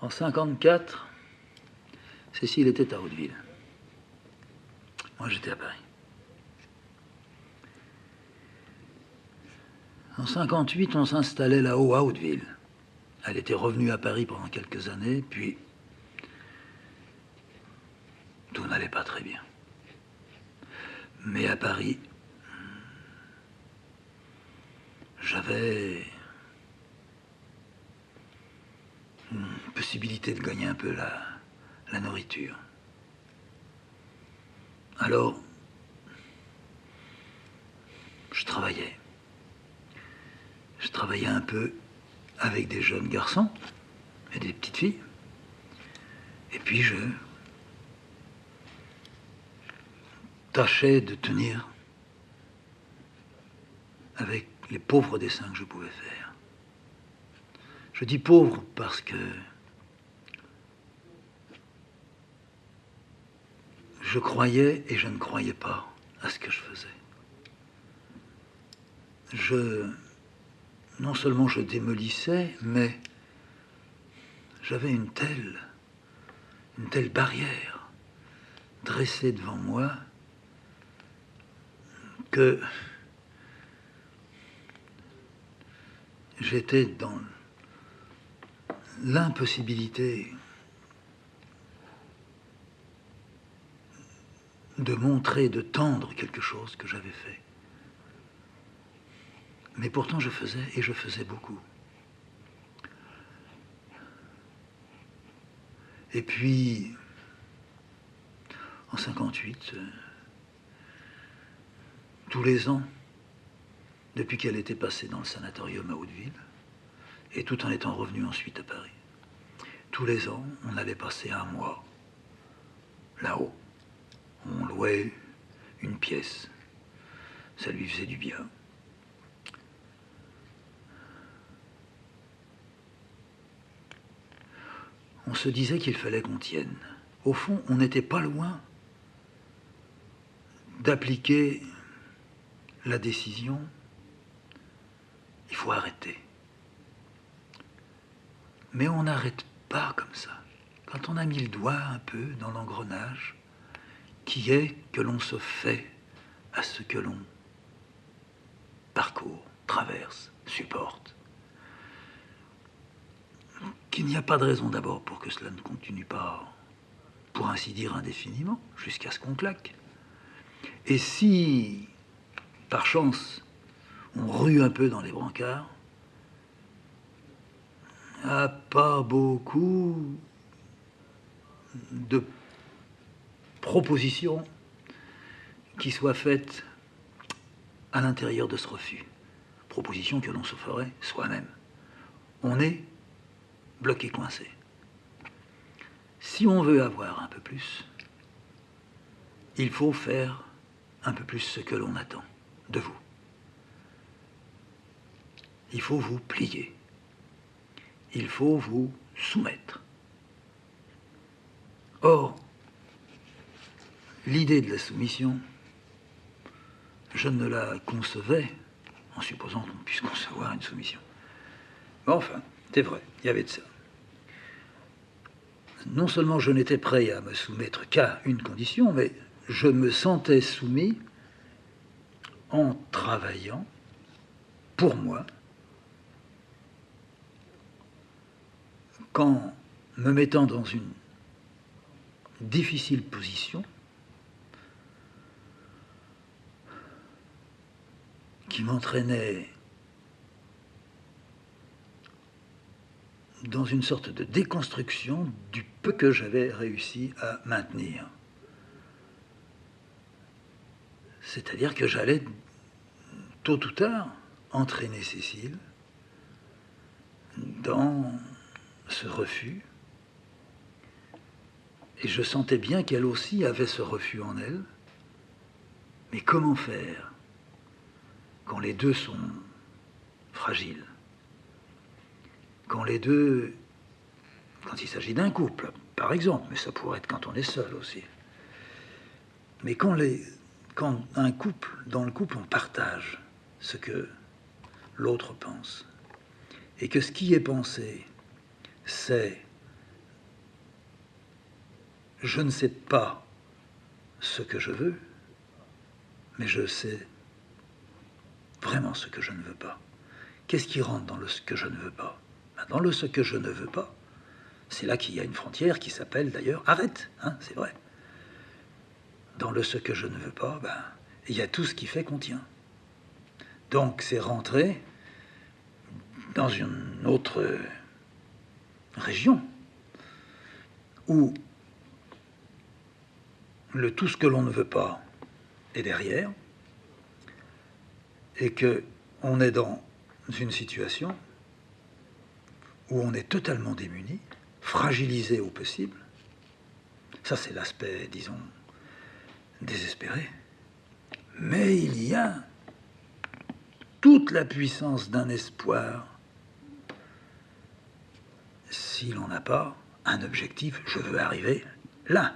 En 54, Cécile était à Hauteville. Moi, j'étais à Paris. En 58, on s'installait là-haut à Hauteville. Elle était revenue à Paris pendant quelques années, puis tout n'allait pas très bien. Mais à Paris, j'avais une possibilité de gagner un peu la nourriture. Alors, je travaillais. Je travaillais un peu avec des jeunes garçons et des petites filles. Et puis je tâchais de tenir avec les pauvres dessins que je pouvais faire. Je dis pauvres parce que je croyais et je ne croyais pas à ce que je faisais. Non seulement je démolissais, mais j'avais une telle barrière dressée devant moi que j'étais dans l'impossibilité de montrer, de tendre quelque chose que j'avais fait. Mais pourtant je faisais, et je faisais beaucoup. Et puis, en 58, tous les ans, depuis qu'elle était passée dans le sanatorium à Hauteville, et tout en étant revenue ensuite à Paris, tous les ans, on allait passer un mois là-haut. On louait une pièce. Ça lui faisait du bien. On se disait qu'il fallait qu'on tienne. Au fond, on n'était pas loin d'appliquer la décision « il faut arrêter ». Mais on n'arrête pas comme ça. Quand on a mis le doigt un peu dans l'engrenage, qui est que l'on se fait à ce que l'on parcourt, traverse, supporte, qu'il n'y a pas de raison d'abord pour que cela ne continue pas, pour ainsi dire indéfiniment, jusqu'à ce qu'on claque. Et si, par chance, on rue un peu dans les brancards, il n'y a pas beaucoup de propositions qui soient faites à l'intérieur de ce refus. Propositions que l'on se ferait soi-même. On est bloqué, coincé. Si on veut avoir un peu plus, il faut faire un peu plus ce que l'on attend de vous. Il faut vous plier. Il faut vous soumettre. Or, l'idée de la soumission, je ne la concevais en supposant qu'on puisse concevoir une soumission. Mais enfin, c'est vrai, il y avait de ça. Non seulement je n'étais prêt à me soumettre qu'à une condition, mais je me sentais soumis en travaillant pour moi, qu'en me mettant dans une difficile position qui m'entraînait dans une sorte de déconstruction du peu que j'avais réussi à maintenir. C'est-à-dire que j'allais, tôt ou tard, entraîner Cécile dans ce refus. Et je sentais bien qu'elle aussi avait ce refus en elle. Mais comment faire quand les deux sont fragiles? Quand les deux, quand il s'agit d'un couple, par exemple, mais ça pourrait être quand on est seul aussi. Mais quand un couple, dans le couple, on partage ce que l'autre pense, et que ce qui est pensé, c'est je ne sais pas ce que je veux, mais je sais vraiment ce que je ne veux pas. Qu'est-ce qui rentre dans le ce que je ne veux pas? Dans le ce que je ne veux pas, c'est là qu'il y a une frontière qui s'appelle d'ailleurs arrête, hein, c'est vrai. Dans le ce que je ne veux pas, il y a tout ce qui fait qu'on tient. Donc c'est rentrer dans une autre région où le tout ce que l'on ne veut pas est derrière et que on est dans une situation où on est totalement démuni, fragilisé au possible. Ça, c'est l'aspect, disons, désespéré. Mais il y a toute la puissance d'un espoir si l'on n'a pas un objectif, je veux arriver là.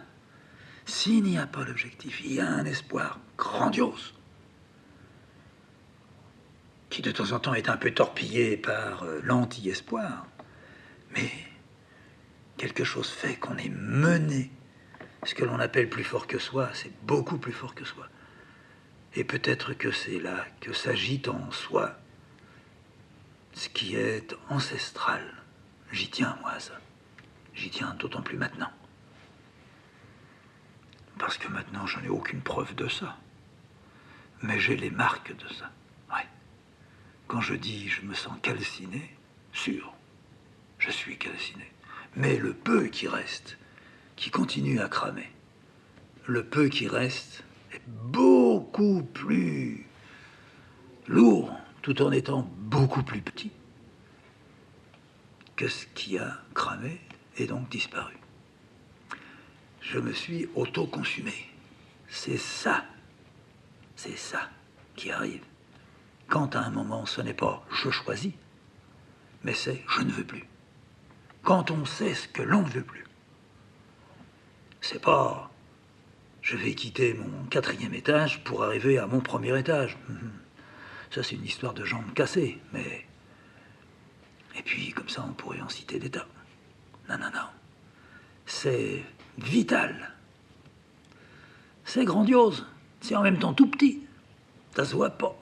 S'il n'y a pas d'objectif, il y a un espoir grandiose qui de temps en temps est un peu torpillé par l'anti-espoir, mais quelque chose fait qu'on est mené. Ce que l'on appelle plus fort que soi, c'est beaucoup plus fort que soi. Et peut-être que c'est là que s'agite en soi ce qui est ancestral. J'y tiens, moi, à ça. J'y tiens d'autant plus maintenant. Parce que maintenant, je n'ai aucune preuve de ça. Mais j'ai les marques de ça. Ouais. Quand je dis je me sens calciné, sûr, je suis calciné. Mais le peu qui reste, qui continue à cramer, le peu qui reste est beaucoup plus lourd, tout en étant beaucoup plus petit que ce qui a cramé et donc disparu. Je me suis auto-consumé. C'est ça qui arrive. Quand à un moment, ce n'est pas je choisis, mais c'est je ne veux plus. Quand on sait ce que l'on ne veut plus, c'est pas je vais quitter mon 4e étage pour arriver à mon 1er étage. Ça, c'est une histoire de jambes cassées, mais... Et puis, comme ça, on pourrait en citer des tas. Non. C'est vital. C'est grandiose. C'est en même temps tout petit. Ça se voit pas.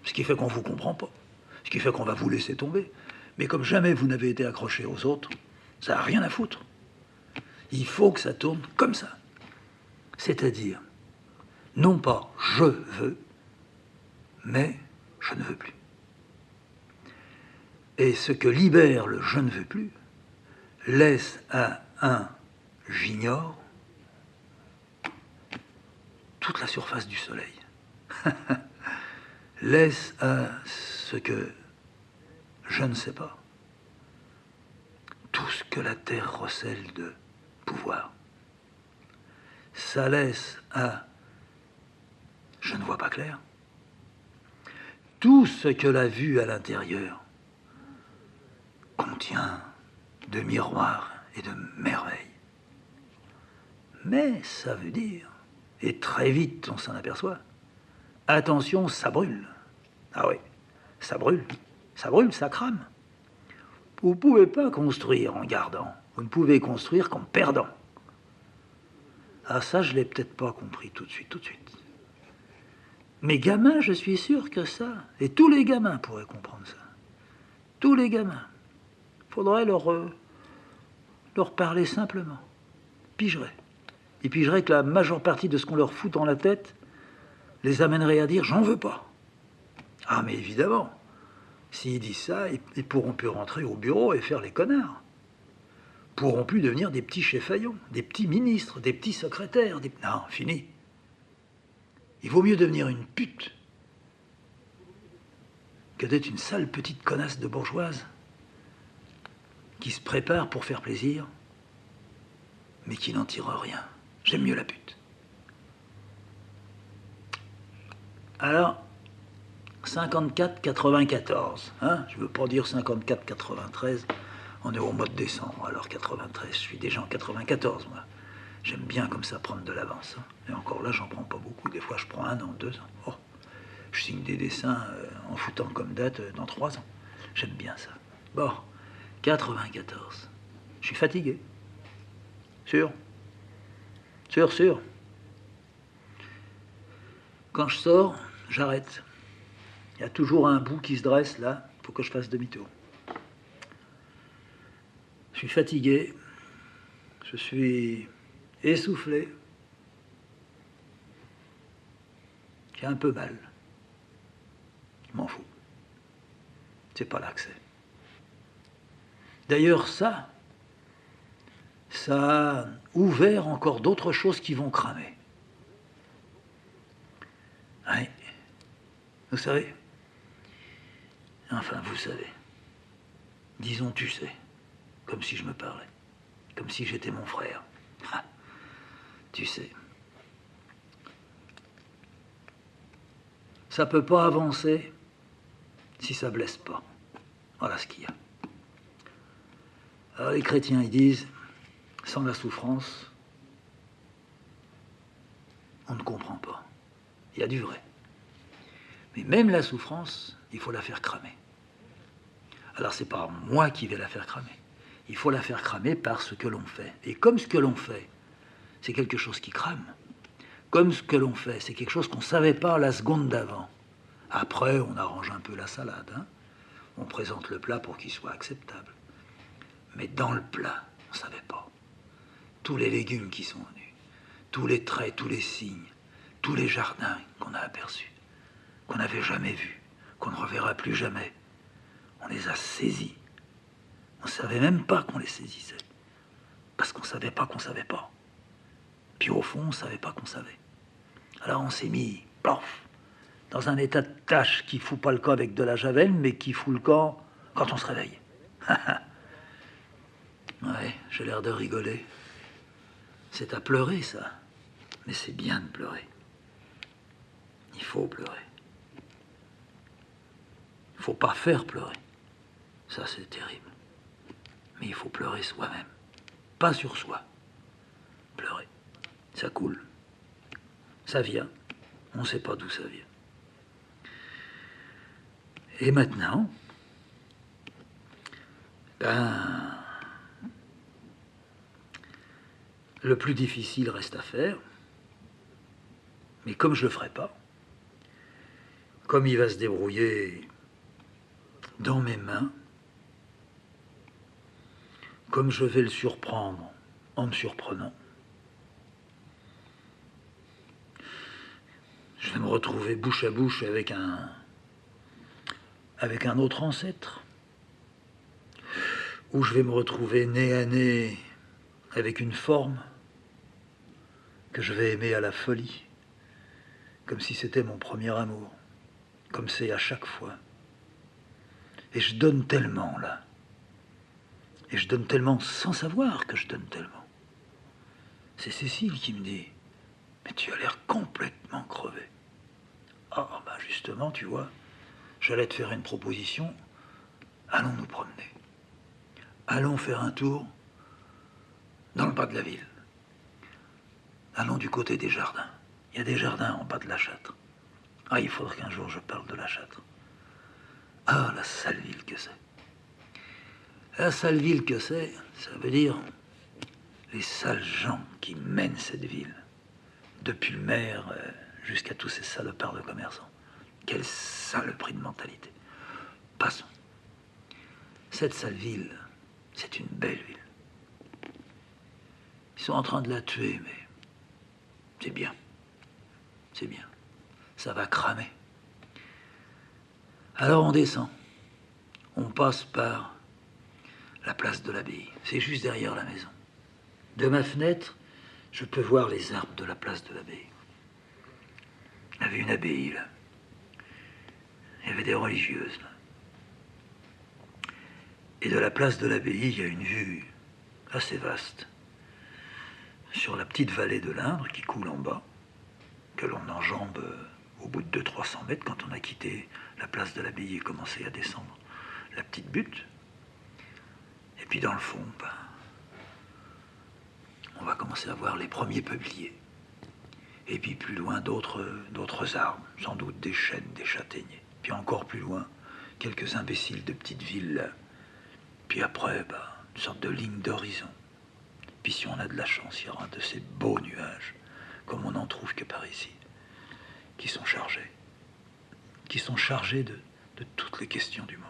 Ce qui fait qu'on vous comprend pas. Ce qui fait qu'on va vous laisser tomber. Mais comme jamais vous n'avez été accroché aux autres, ça n'a rien à foutre. Il faut que ça tourne comme ça. C'est-à-dire, non pas je veux, mais je ne veux plus. Et ce que libère le je ne veux plus laisse à un j'ignore toute la surface du soleil. Laisse à ce que je ne sais pas tout ce que la terre recèle de pouvoir. Ça laisse à je ne vois pas clair tout ce que la vue à l'intérieur contient de miroirs et de merveilles. Mais ça veut dire, et très vite on s'en aperçoit, attention, ça brûle. Ah oui, ça brûle, ça crame. Vous ne pouvez pas construire en gardant, vous ne pouvez construire qu'en perdant. Ah ça, je ne l'ai peut-être pas compris tout de suite. Mais gamins, je suis sûr que ça, et tous les gamins pourraient comprendre ça. Tous les gamins. Il faudrait leur parler simplement. Pigeraient. Ils pigeraient que la majeure partie de ce qu'on leur fout dans la tête les amènerait à dire « j'en veux pas ». Ah mais évidemment, s'ils disent ça, ils pourront plus rentrer au bureau et faire les connards. Pourront plus devenir des petits cheffaillons, des petits ministres, des petits secrétaires. Non, fini. Il vaut mieux devenir une pute que d'être une sale petite connasse de bourgeoise qui se prépare pour faire plaisir, mais qui n'en tire rien. J'aime mieux la pute. Alors, 54-94, hein, je ne veux pas dire 54-93, on est au mois de décembre, alors 93, je suis déjà en 94, moi. J'aime bien comme ça prendre de l'avance. Hein. Et encore là, j'en prends pas beaucoup. Des fois, je prends 1 an, 2 ans. Oh, je signe des dessins en foutant comme date dans 3 ans. J'aime bien ça. Bon, 94. Je suis fatigué. Sûr. Sûr, sûr. Quand je sors, j'arrête. Il y a toujours un bout qui se dresse là, il faut que je fasse demi-tour. Je suis fatigué, je suis essoufflé, j'ai un peu mal. Je m'en fous. C'est pas là que c'est. D'ailleurs, ça a ouvert encore d'autres choses qui vont cramer. Oui, vous savez. Enfin, vous savez. Disons, tu sais. Comme si je me parlais. Comme si j'étais mon frère. Ah, tu sais. Ça peut pas avancer si ça blesse pas. Voilà ce qu'il y a. Alors les chrétiens, ils disent, sans la souffrance, on ne comprend pas. Il y a du vrai. Mais même la souffrance, il faut la faire cramer. Alors c'est pas moi qui vais la faire cramer. Il faut la faire cramer par ce que l'on fait. Et comme ce que l'on fait, c'est quelque chose qui crame, comme ce que l'on fait, c'est quelque chose qu'on ne savait pas la seconde d'avant. Après, on arrange un peu la salade. Hein, on présente le plat pour qu'il soit acceptable. Mais dans le plat, on ne savait pas. Tous les légumes qui sont venus, tous les traits, tous les signes, tous les jardins qu'on a aperçus, qu'on n'avait jamais vus, qu'on ne reverra plus jamais, on les a saisis. On ne savait même pas qu'on les saisissait. Parce qu'on ne savait pas qu'on ne savait pas. Puis au fond, on ne savait pas qu'on savait. Alors on s'est mis, plof, dans un état de tâche qui fout pas le camp avec de la javel, mais qui fout le camp quand on se réveille. Ouais, j'ai l'air de rigoler. C'est à pleurer, ça. Mais c'est bien de pleurer. Il faut pleurer. Il ne faut pas faire pleurer. Ça, c'est terrible. Mais il faut pleurer soi-même. Pas sur soi. Pleurer. Ça coule. Ça vient. On ne sait pas d'où ça vient. Et maintenant, le plus difficile reste à faire. Mais comme je ne le ferai pas, comme il va se débrouiller dans mes mains, comme je vais le surprendre en me surprenant, je vais me retrouver bouche à bouche avec un autre ancêtre, ou je vais me retrouver nez à nez avec une forme que je vais aimer à la folie, comme si c'était mon premier amour, comme c'est à chaque fois. Et je donne tellement, là. Et je donne tellement sans savoir que je donne tellement. C'est Cécile qui me dit, mais tu as l'air complètement crevé. Ah, ben justement, tu vois, j'allais te faire une proposition. Allons nous promener. Allons faire un tour dans le bas de la ville. Allons du côté des jardins. Il y a des jardins en bas de la Châtre. Ah, il faudrait qu'un jour je parle de la Châtre. Ah, la sale ville que c'est. La sale ville que c'est, ça veut dire les sales gens qui mènent cette ville. Depuis le maire jusqu'à tous ces salopards de commerçants. Quelle saloperie de mentalité. Passons. Cette sale ville, c'est une belle ville. Ils sont en train de la tuer, mais c'est bien. C'est bien. Ça va cramer. Alors on descend. On passe par la place de l'Abbaye. C'est juste derrière la maison. De ma fenêtre, je peux voir les arbres de la place de l'Abbaye. Il y avait une abbaye, là. Il y avait des religieuses, là. Et de la place de l'Abbaye, il y a une vue assez vaste sur la petite vallée de l'Indre qui coule en bas, que l'on enjambe au bout de 200-300 mètres quand on a quitté la place de l'Abbaye et commencé à descendre la petite butte. Et puis dans le fond, on va commencer à voir les premiers peupliers. Et puis plus loin, d'autres arbres, sans doute des chênes, des châtaigniers. Puis encore plus loin, quelques imbéciles de petites villes. Puis après, une sorte de ligne d'horizon. puis si on a de la chance, il y aura de ces beaux nuages, comme on n'en trouve que par ici, qui sont chargés de toutes les questions du monde,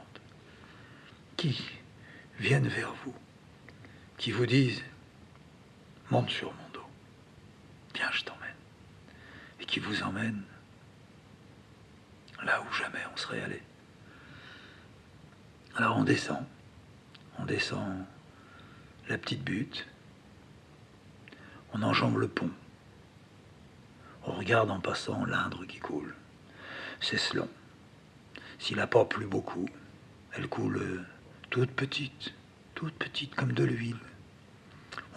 qui viennent vers vous, qui vous disent « monte sur mon dos, viens, je t'emmène », et qui vous emmènent là où jamais on serait allé. Alors on descend la petite butte, on enjambe le pont, on regarde en passant l'Indre qui coule. C'est Selon. S'il n'a pas plu beaucoup, elle coule toute petite comme de l'huile.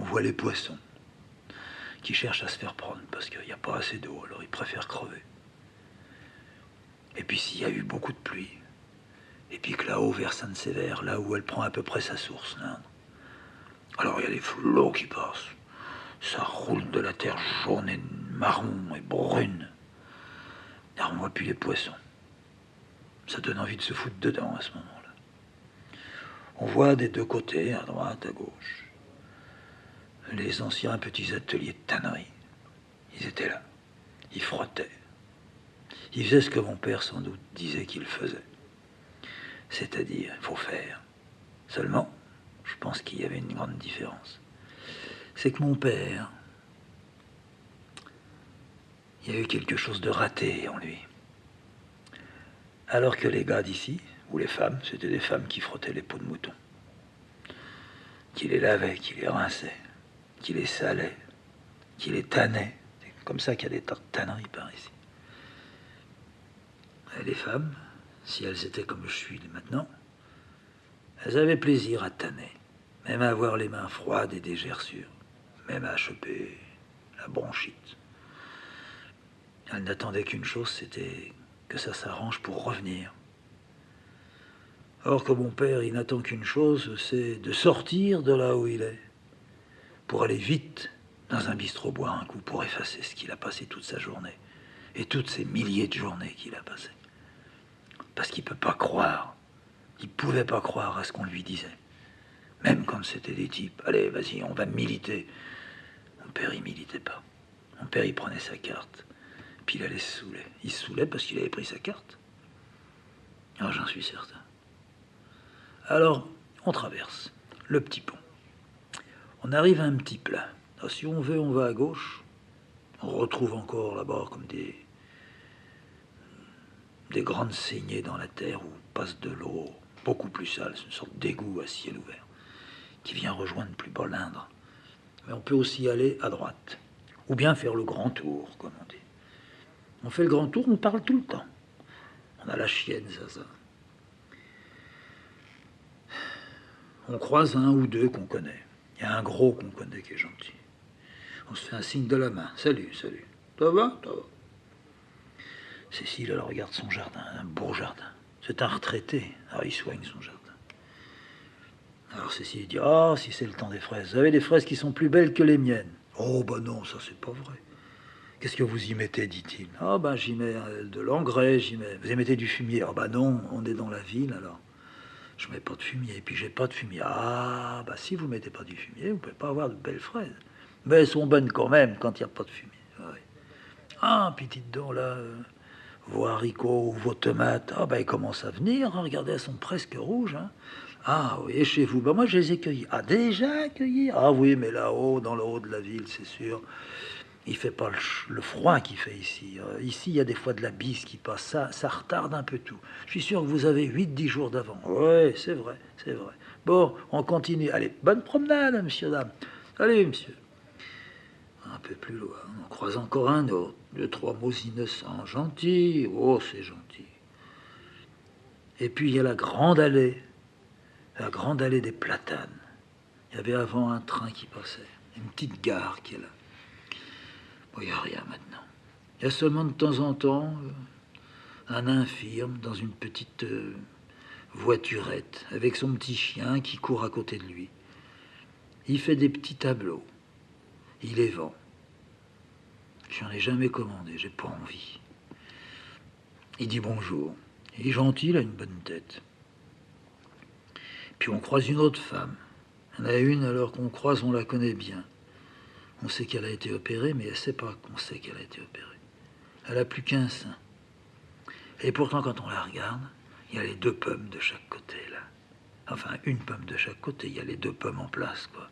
On voit les poissons qui cherchent à se faire prendre parce qu'il n'y a pas assez d'eau, alors ils préfèrent crever. Et puis s'il y a eu beaucoup de pluie, et puis que là-haut, vers Sainte-Sévère, là où elle prend à peu près sa source, l'Indre, alors il y a des flots qui passent. Ça roule de la terre jaune et marron et brune. Alors on voit plus les poissons. Ça donne envie de se foutre dedans à ce moment-là. On voit des deux côtés, à droite, à gauche, les anciens petits ateliers de tannerie. Ils étaient là. Ils frottaient. Ils faisaient ce que mon père sans doute disait qu'il faisait. C'est-à-dire, il faut faire. Seulement, je pense qu'il y avait une grande différence. C'est que mon père, il y a eu quelque chose de raté en lui. Alors que les gars d'ici, ou les femmes, c'était des femmes qui frottaient les peaux de mouton, qui les lavaient, qui les rinçaient, qui les salaient, qui les tannaient. C'est comme ça qu'il y a des tas de tanneries par ici. Et les femmes, si elles étaient comme je suis maintenant, elles avaient plaisir à tanner, même à avoir les mains froides et des gerçures, même à choper la bronchite. Elles n'attendaient qu'une chose, c'était que ça s'arrange pour revenir. Or que mon père, il n'attend qu'une chose, c'est de sortir de là où il est, pour aller vite dans un bistrot boire un coup, pour effacer ce qu'il a passé toute sa journée, et toutes ces milliers de journées qu'il a passées. Parce qu'il ne peut pas croire, il ne pouvait pas croire à ce qu'on lui disait. Même quand c'était des types, allez, vas-y, on va militer. Mon père, il militait pas. Mon père, il prenait sa carte, puis il allait se saouler. Il se saoulait parce qu'il avait pris sa carte. Alors, j'en suis certain. Alors, on traverse le petit pont. On arrive à un petit plat. Alors, si on veut, on va à gauche. On retrouve encore là-bas comme des grandes saignées dans la terre où passe de l'eau beaucoup plus sale. C'est une sorte d'égout à ciel ouvert qui vient rejoindre plus bas l'Indre. Mais on peut aussi aller à droite, ou bien faire le grand tour, comme on dit. On fait le grand tour, on parle tout le temps. On a la chienne, ça. On croise un ou deux qu'on connaît. Il y a un gros qu'on connaît qui est gentil. On se fait un signe de la main. Salut. Ça va? Cécile, elle regarde son jardin, un beau jardin. C'est un retraité. Alors il soigne son jardin. Alors Cécile dit, si c'est le temps des fraises. Vous avez des fraises qui sont plus belles que les miennes. Oh, non, ça c'est pas vrai. Qu'est-ce que vous y mettez, dit-il. J'y mets de l'engrais, Vous y mettez du fumier. Non, on est dans la ville, alors. Je mets pas de fumier, et puis j'ai pas de fumier. Si vous mettez pas du fumier, vous pouvez pas avoir de belles fraises. Mais elles sont bonnes quand même, quand il n'y a pas de fumier. Ouais. Puis dites donc, là, vos haricots ou vos tomates, elles commencent à venir, hein. Regardez, elles sont presque rouges, hein. Oui, et chez vous, moi je les ai cueillis. Déjà cueillis? Oui, mais là-haut, dans le haut de la ville, c'est sûr. Il fait pas le froid qu'il fait ici. Ici, il y a des fois de la bise qui passe. Ça retarde un peu tout. Je suis sûr que vous avez 8-10 jours d'avant. Oui, c'est vrai. Bon, on continue. Allez, bonne promenade, monsieur, dame. Allez, monsieur. Un peu plus loin, on croise encore un autre. 2-3 mots innocents. Gentil. Oh, c'est gentil. Et puis, il y a la grande allée des platanes. Il y avait avant un train qui passait. Une petite gare qui est là. Il n'y a rien maintenant. Il y a seulement de temps en temps un infirme dans une petite voiturette avec son petit chien qui court à côté de lui. Il fait des petits tableaux. Il les vend. J'en ai jamais commandé, j'ai pas envie. Il dit bonjour. Il est gentil, il a une bonne tête. Puis on croise une autre femme. Il y en a une, alors qu'on croise, on la connaît bien. On sait qu'elle a été opérée, mais elle ne sait pas qu'on sait qu'elle a été opérée. Elle n'a plus qu'un sein. Et pourtant, quand on la regarde, il y a les 2 pommes de chaque côté, là. Enfin, une pomme de chaque côté, il y a les 2 pommes en place, quoi.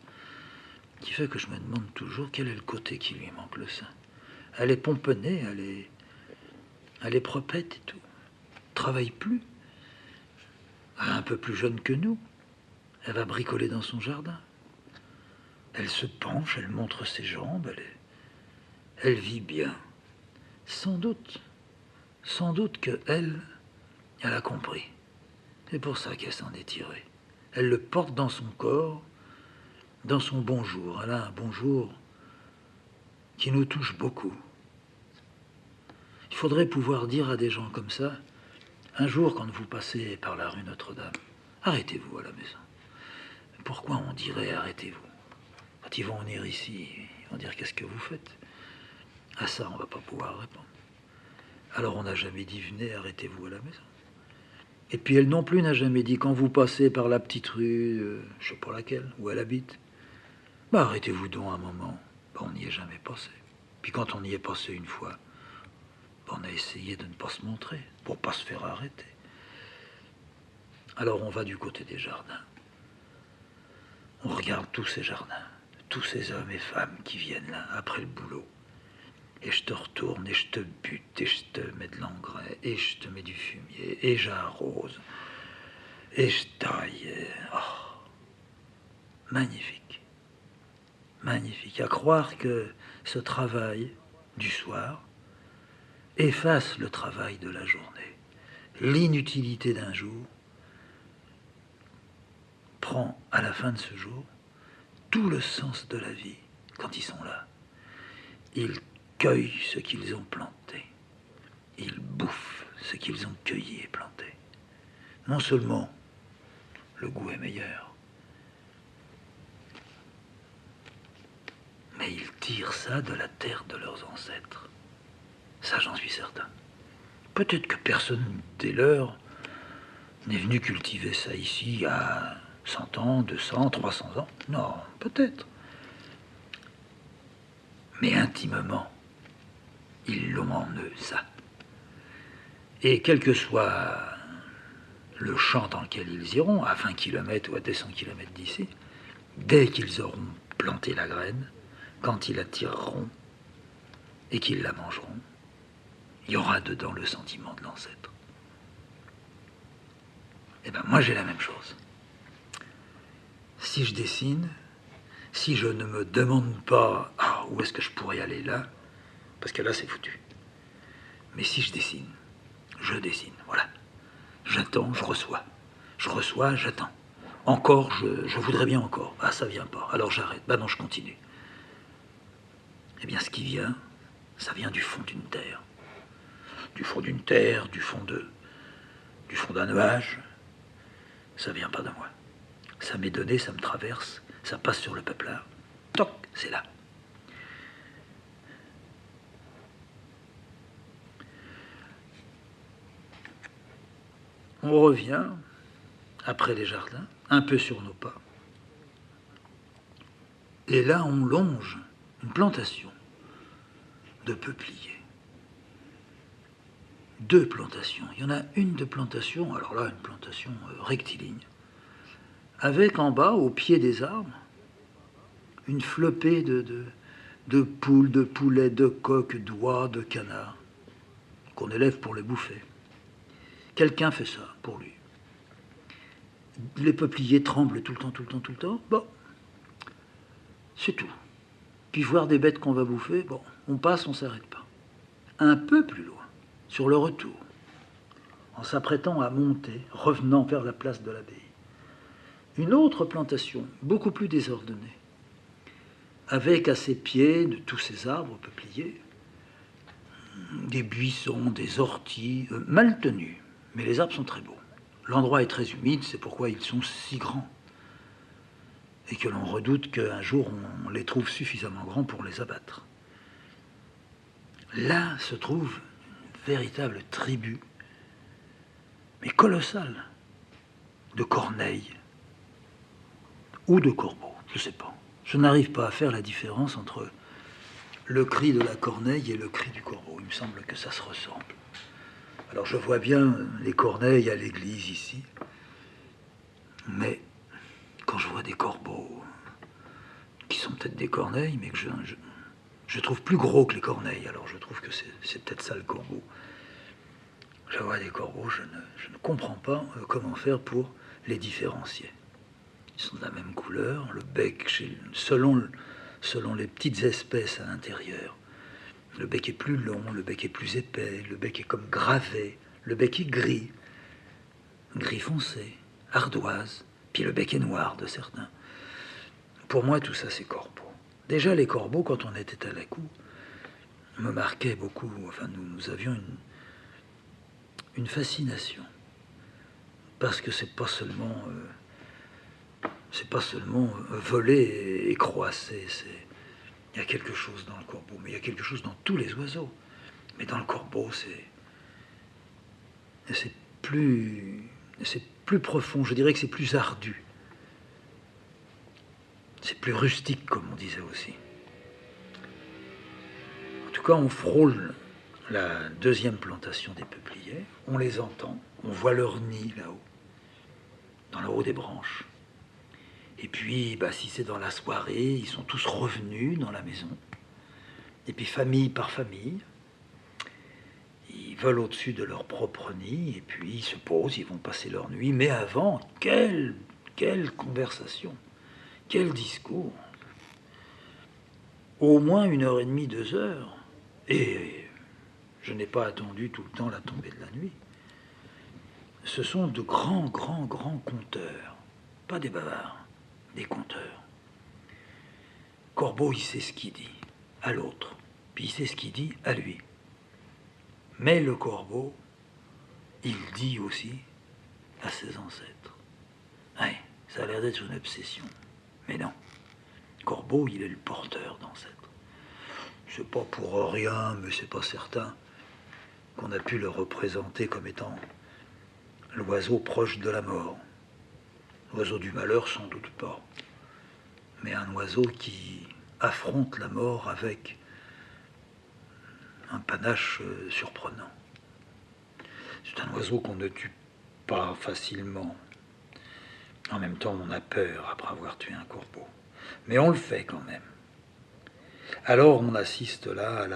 Qui fait que je me demande toujours quel est le côté qui lui manque le sein. Elle est pomponnée, elle est propette et tout. Travaille plus. Elle est un peu plus jeune que nous. Elle va bricoler dans son jardin. Elle se penche, elle montre ses jambes, elle vit bien. Sans doute qu'elle, elle a compris. C'est pour ça qu'elle s'en est tirée. Elle le porte dans son corps, dans son bonjour. Elle a un bonjour qui nous touche beaucoup. Il faudrait pouvoir dire à des gens comme ça, un jour quand vous passez par la rue Notre-Dame, arrêtez-vous à la maison. Pourquoi on dirait arrêtez-vous? Quand ils vont venir ici, ils vont dire qu'est-ce que vous faites? À ça, on ne va pas pouvoir répondre. Alors on n'a jamais dit venez, arrêtez-vous à la maison. Et puis elle non plus n'a jamais dit quand vous passez par la petite rue, je ne sais pas laquelle, où elle habite, bah arrêtez-vous donc un moment. Bah, on n'y est jamais passé. Puis quand on y est passé une fois, bah, on a essayé de ne pas se montrer, pour ne pas se faire arrêter. Alors on va du côté des jardins. On regarde tous ces jardins, tous ces hommes et femmes qui viennent là, après le boulot. Et je te retourne, et je te bute, et je te mets de l'engrais, et je te mets du fumier, et j'arrose, et je taille. Oh, magnifique. Magnifique. À croire que ce travail du soir efface le travail de la journée. L'inutilité d'un jour prend, à la fin de ce jour, tout le sens de la vie quand ils sont là. Ils cueillent ce qu'ils ont planté. Ils bouffent ce qu'ils ont cueilli et planté. Non seulement le goût est meilleur, mais ils tirent ça de la terre de leurs ancêtres. Ça, j'en suis certain. Peut-être que personne dès lors n'est venu cultiver ça ici à 100 ans, 200, 300 ans. Non, peut-être. Mais intimement, ils l'ont en eux, ça. Et quel que soit le champ dans lequel ils iront, à 20 km ou à 200 km d'ici, dès qu'ils auront planté la graine, quand ils la tireront et qu'ils la mangeront, il y aura dedans le sentiment de l'ancêtre. Eh bien, moi, j'ai la même chose. Si je dessine, si je ne me demande pas où est-ce que je pourrais aller là, parce que là, c'est foutu. Mais si je dessine, voilà. J'attends, je reçois. Je reçois, j'attends. Encore, je voudrais bien encore. Ah, ça vient pas. Alors j'arrête. Bah non, je continue. Eh bien, ce qui vient, ça vient du fond d'une terre. Du fond d'une terre, du fond d'un nuage. Ça vient pas de moi. Ça m'est donné, ça me traverse, ça passe sur le peuplard. Toc, c'est là. On revient, après les jardins, un peu sur nos pas. Et là, on longe une plantation de peupliers. 2 plantations. Il y en a une de plantation, alors là, une plantation rectiligne, avec en bas, au pied des arbres, une flopée de poules, de poulets, de coqs, d'oies, de canards, qu'on élève pour les bouffer. Quelqu'un fait ça pour lui. Les peupliers tremblent tout le temps. Bon, c'est tout. Puis voir des bêtes qu'on va bouffer, bon, on passe, on ne s'arrête pas. Un peu plus loin, sur le retour, en s'apprêtant à monter, revenant vers la place de l'abbaye, une autre plantation, beaucoup plus désordonnée, avec à ses pieds, de tous ces arbres peupliers, des buissons, des orties, mal tenus, mais les arbres sont très beaux. L'endroit est très humide, c'est pourquoi ils sont si grands. Et que l'on redoute qu'un jour on les trouve suffisamment grands pour les abattre. Là se trouve une véritable tribu, mais colossale, de corneilles ou de corbeaux, je ne sais pas. Je n'arrive pas à faire la différence entre le cri de la corneille et le cri du corbeau. Il me semble que ça se ressemble. Alors je vois bien les corneilles à l'église ici, mais quand je vois des corbeaux, qui sont peut-être des corneilles, mais que je trouve plus gros que les corneilles, alors je trouve que c'est peut-être ça le corbeau. Je vois des corbeaux, je ne comprends pas comment faire pour les différencier. Ils sont de la même couleur, le bec, selon les petites espèces à l'intérieur, le bec est plus long, le bec est plus épais, le bec est comme gravé, le bec est gris foncé, ardoise, puis le bec est noir de certains. Pour moi, tout ça, c'est corbeau. Déjà, les corbeaux, quand on était à la cour, me marquaient beaucoup. Enfin, nous avions une fascination. Parce que c'est pas seulement voler et croasser. Il y a quelque chose dans le corbeau, mais il y a quelque chose dans tous les oiseaux. Mais dans le corbeau, c'est plus profond. Je dirais que c'est plus ardu. C'est plus rustique, comme on disait aussi. En tout cas, on frôle la deuxième plantation des peupliers. On les entend. On voit leur nid là-haut, dans le haut des branches. Et puis, si c'est dans la soirée, ils sont tous revenus dans la maison. Et puis, famille par famille, ils volent au-dessus de leur propre nid. Et puis, ils se posent, ils vont passer leur nuit. Mais avant, quelle conversation! Quel discours! Au moins 1h30, 2 heures. Et je n'ai pas attendu tout le temps la tombée de la nuit. Ce sont de grands conteurs. Pas des bavards, des conteurs. Corbeau, il sait ce qu'il dit à l'autre. Puis il sait ce qu'il dit à lui. Mais le corbeau, il dit aussi à ses ancêtres. Ouais, ça a l'air d'être une obsession. Mais non. Corbeau, il est le porteur d'ancêtres. C'est pas pour rien, mais c'est pas certain qu'on a pu le représenter comme étant l'oiseau proche de la mort. L'oiseau du malheur, sans doute pas. Mais un oiseau qui affronte la mort avec un panache surprenant. C'est un oiseau qu'on ne tue pas facilement. En même temps, on a peur après avoir tué un corbeau. Mais on le fait quand même. Alors on assiste là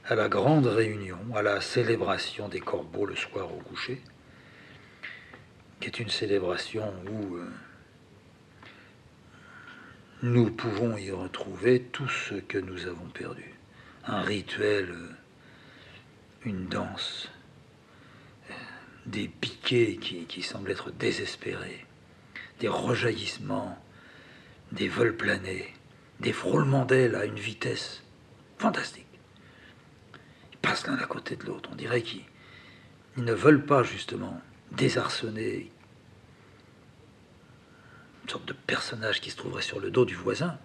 à la grande réunion, à la célébration des corbeaux le soir au coucher, qui est une célébration où nous pouvons y retrouver tout ce que nous avons perdu. Un rituel, une danse, des piquets qui semblent être désespérés, des rejaillissements, des vols planés, des frôlements d'ailes à une vitesse fantastique. Ils passent l'un à côté de l'autre. On dirait qu'ils ne veulent pas justement désarçonner une sorte de personnage qui se trouverait sur le dos du voisin,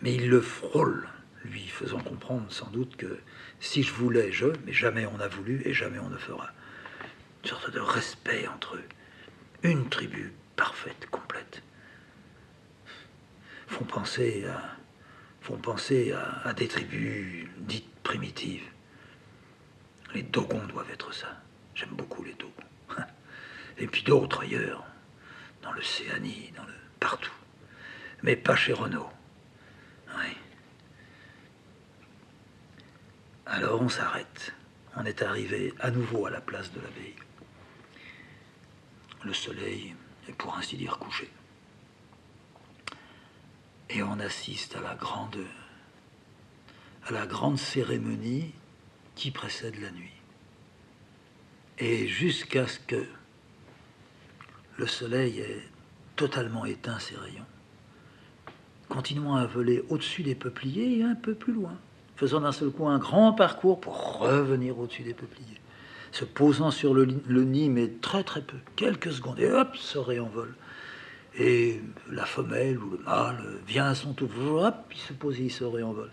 mais ils le frôlent, lui faisant comprendre sans doute que si je voulais, mais jamais on a voulu et jamais on ne fera. Une sorte de respect entre eux. Une tribu parfaite, complète. Font penser à des tribus dites primitives. Les Dogons doivent être ça. J'aime beaucoup les Dogons. Et puis d'autres ailleurs, dans l'Océanie, partout. Mais pas chez Renaud. Oui. Alors on s'arrête. On est arrivé à nouveau à la place de l'abbaye. Le soleil est pour ainsi dire couché. Et on assiste à la grande cérémonie qui précède la nuit. Et jusqu'à ce que le soleil ait totalement éteint ses rayons, continuant à voler au-dessus des peupliers et un peu plus loin, faisant d'un seul coup un grand parcours pour revenir au-dessus des peupliers, se posant sur le nid, mais très peu, quelques secondes, et hop, se réenvole. Et la femelle ou le mâle vient à son tour, hop, il se pose et il se réenvole.